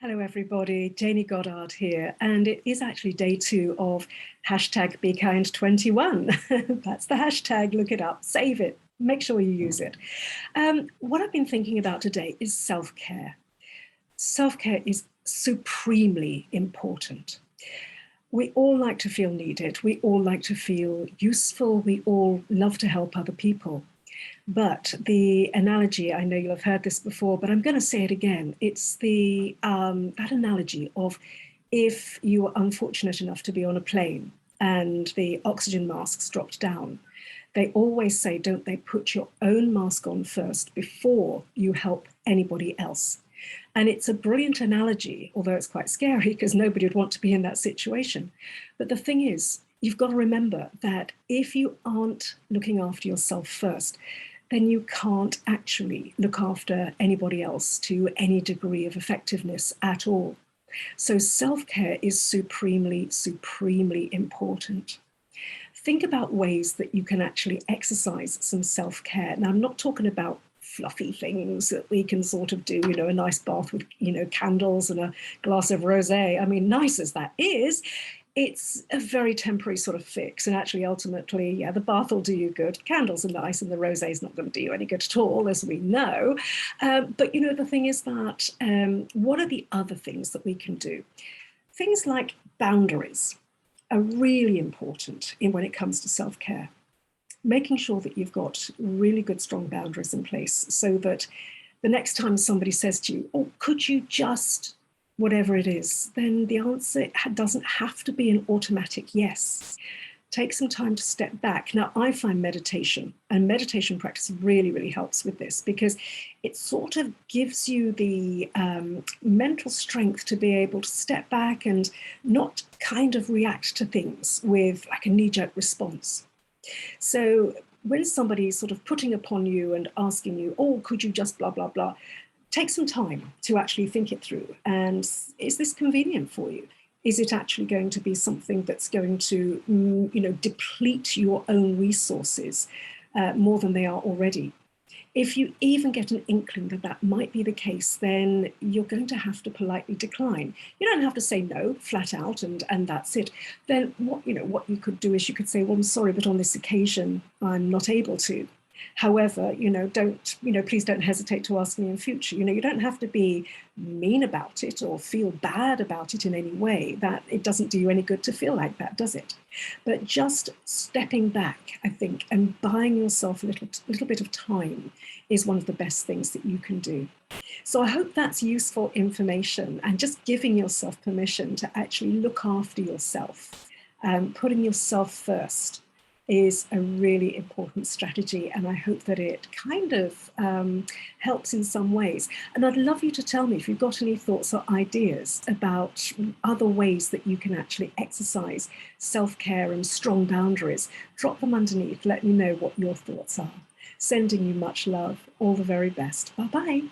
Hello, everybody. Jayney Goddard here, and it is actually day 2 of hashtag BeKind21. That's the hashtag. Look it up, save it, make sure you use it. What I've been thinking about today is self-care. Self-care is supremely important. We all like to feel needed. We all like to feel useful. We all love to help other people. But the analogy, I know you'll have heard this before, but I'm going to say it again. It's the that analogy of if you were unfortunate enough to be on a plane and the oxygen masks dropped down. They always say, don't they, put your own mask on first before you help anybody else. And it's a brilliant analogy, although it's quite scary because nobody would want to be in that situation. But the thing is, you've got to remember that if you aren't looking after yourself first, then you can't actually look after anybody else to any degree of effectiveness at all. So self-care is supremely, supremely important. Think about ways that you can actually exercise some self-care. Now, I'm not talking about fluffy things that we can sort of do, a nice bath with, candles and a glass of rosé. I mean, nice as that is, it's a very temporary sort of fix. And actually, ultimately, yeah, the bath will do you good. Candles are nice and the rosé is not going to do you any good at all, as we know. But, the thing is that what are the other things that we can do? Things like boundaries are really important when it comes to self-care. Making sure that you've got really good, strong boundaries in place so that the next time somebody says to you, oh, could you just whatever it is, then the answer doesn't have to be an automatic yes. Take some time to step back. Now, I find meditation and meditation practice really, really helps with this because it sort of gives you the mental strength to be able to step back and not kind of react to things with like a knee-jerk response. So when somebody's sort of putting upon you and asking you, oh, could you just blah, blah, blah, take some time to actually think it through. And is this convenient for you? Is it actually going to be something that's going to, deplete your own resources more than they are already? If you even get an inkling that that might be the case, then you're going to have to politely decline. You don't have to say no flat out and that's it. Then what you could do is you could say, well, I'm sorry, but on this occasion, I'm not able to. However, please don't hesitate to ask me in future. You don't have to be mean about it or feel bad about it in any way. That it doesn't do you any good to feel like that, does it? But just stepping back, I think, and buying yourself a little bit of time is one of the best things that you can do. So I hope that's useful information and just giving yourself permission to actually look after yourself, putting yourself first is a really important strategy, and I hope that it kind of helps in some ways. And I'd love you to tell me if you've got any thoughts or ideas about other ways that you can actually exercise self-care and strong boundaries. Drop them underneath, let me know what your thoughts are. Sending you much love, all the very best. Bye-bye.